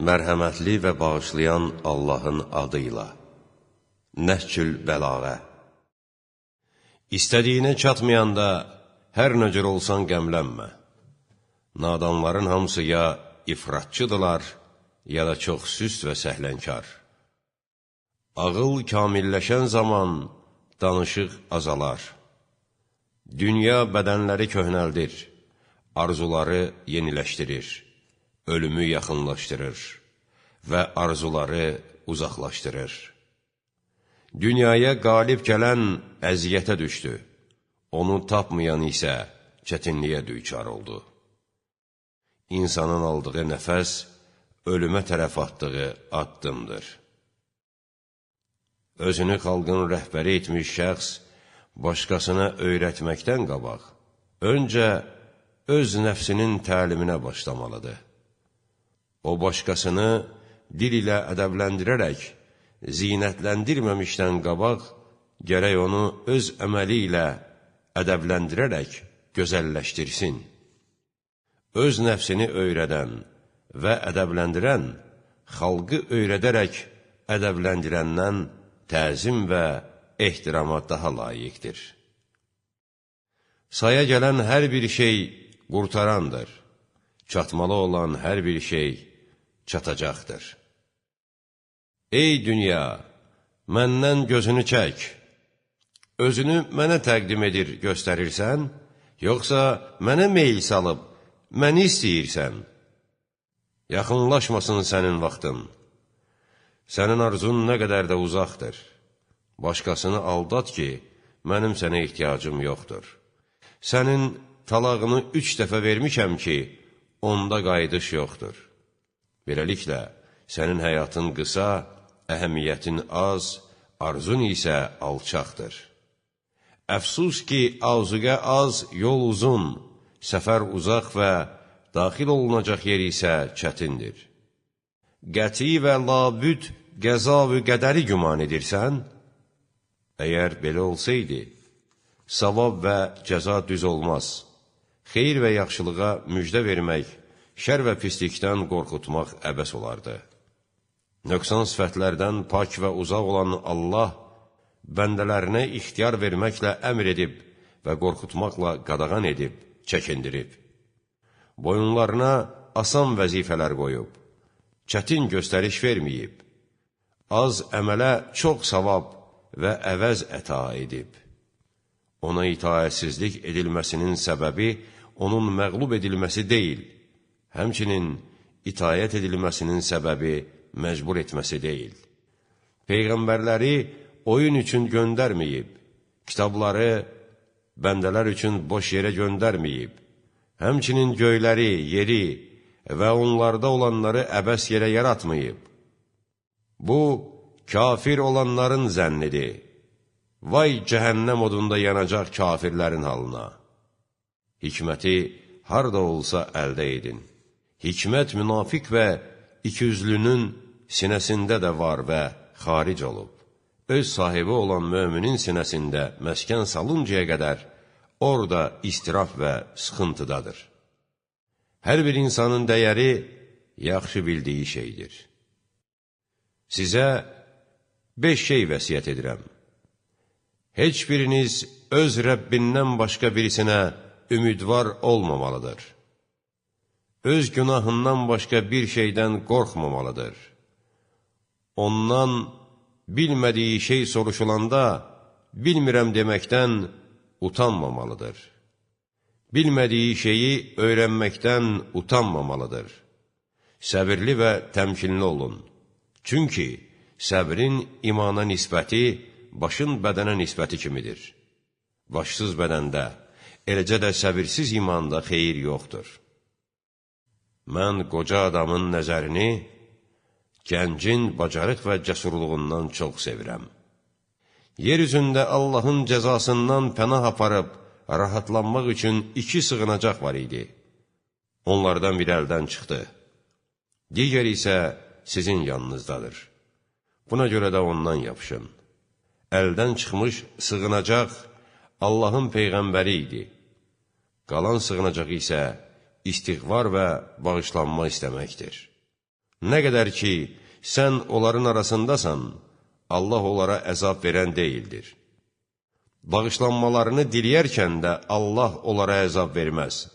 Mərhəmətli və bağışlayan Allahın adıyla. Nəhcül Bəlağə. İstədiyinə çatmayanda hər nə cür olsan qəmlənmə. Nadanların hamısı ya ifratçıdırlar, ya da çox süst və səhlənkar. Ağıl kamilləşən zaman danışıq azalar. Dünya bədənləri köhnəldir, arzuları yeniləşdirir, ölümü yaxınlaşdırır və arzuları uzaqlaşdırır. Dünyaya qalib gələn əziyyətə düşdü, onu tapmayan isə çətinliyə düçar oldu. İnsanın aldığı nəfəs, ölümə tərəf atdığı addımdır. Özünü xalqın rəhbəri etmiş şəxs, başqasına öyrətməkdən qabaq, öncə öz nəfsinin təliminə başlamalıdır. O, başqasını dil ilə ədəbləndirərək, zinətləndirməmişdən qabaq, gərək onu öz əməli ilə ədəbləndirərək gözəlləşdirsin. Öz nəfsini öyrədən və ədəbləndirən, xalqı öyrədərək ədəbləndirəndən təzim və ehtirama daha layiqdir. Saya gələn hər bir şey qurtarandır, çatmalı olan hər bir şey çatacaqdır. Ey dünya, məndən gözünü çək, özünü mənə təqdim edir, göstərirsən, yoxsa mənə meyl salıb, məni istəyirsən? Yaxınlaşmasın sənin vaxtın, sənin arzun nə qədər də uzaqdır. Başqasını aldat ki, mənim sənə ehtiyacım yoxdur. Sənin talağını 3 dəfə vermişəm ki, onda qayıdış yoxdur. Beləliklə, sənin həyatın qısa, əhəmiyyətin az, arzun isə alçaqdır. Əfsus ki, azuqə az, yol uzun, səfər uzaq və daxil olunacaq yer isə çətindir. Qəti və labüd qəza və qədəri güman edirsən? Əgər belə olsaydı, savab və cəza düz olmaz. Xeyir və yaxşılığa müjdə vermək, şər və pislikdən qorxutmaq əbəs olardı. Nöqsan sifətlərdən pak və uzaq olan Allah, bəndələrinə ixtiyar verməklə əmr edib və qorxutmaqla qadağan edib, çəkindirib. Boyunlarına asan vəzifələr qoyub, çətin göstəriş verməyib, az əmələ çox savab və əvəz əta edib. Ona itaətsizlik edilməsinin səbəbi onun məğlub edilməsi deyil, həmçinin itayət edilməsinin səbəbi məcbur etməsi deyil. Peyğəmbərləri oyun üçün göndərməyib, kitabları bəndələr üçün boş yerə göndərməyib, həmçinin göyləri, yeri və onlarda olanları əbəs yerə yaratmayıb. Bu, kafir olanların zənnidir. Vay cəhənnəm odunda yanacaq kafirlərin halına. Hikməti harda olsa əldə edin. Hikmət münafiq və ikiyüzlünün sinəsində də var və xaric olub. Öz sahibi olan möminin sinəsində məskən salıncaya qədər orada istiraf və sıxıntıdadır. Hər bir insanın dəyəri yaxşı bildiyi şeydir. Sizə 5 şey vəsiyyət edirəm. Heç biriniz öz Rəbbindən başqa birisinə ümidvar olmamalıdır. Öz günahından başqa bir şeydən qorxmamalıdır. Ondan bilmədiyi şey soruşulanda, bilmirəm deməkdən utanmamalıdır. Bilmədiyi şeyi öyrənməkdən utanmamalıdır. Səbirli və təmkinli olun. Çünki səbrin imana nisbəti, başın bədənə nisbəti kimidir. Başsız bədəndə, eləcə də səbirsiz imanda xeyir yoxdur. Mən qoca adamın nəzərini, gəncin bacarıq və cəsurluğundan çox sevirəm. Yer üzündə Allahın cəzasından pənah aparıb, rahatlanmaq üçün 2 sığınacaq var idi. Onlardan biri əldən çıxdı. Digər isə sizin yanınızdadır. Buna görə də ondan yapışın. Əldən çıxmış sığınacaq Allahın Peyğəmbəri idi. Qalan sığınacaq isə istiğvar və bağışlanma istəməkdir. Nə qədər ki, sən onların arasındasan, Allah onlara əzab verən deyildir. Bağışlanmalarını diləyərkən də Allah onlara əzab verməz.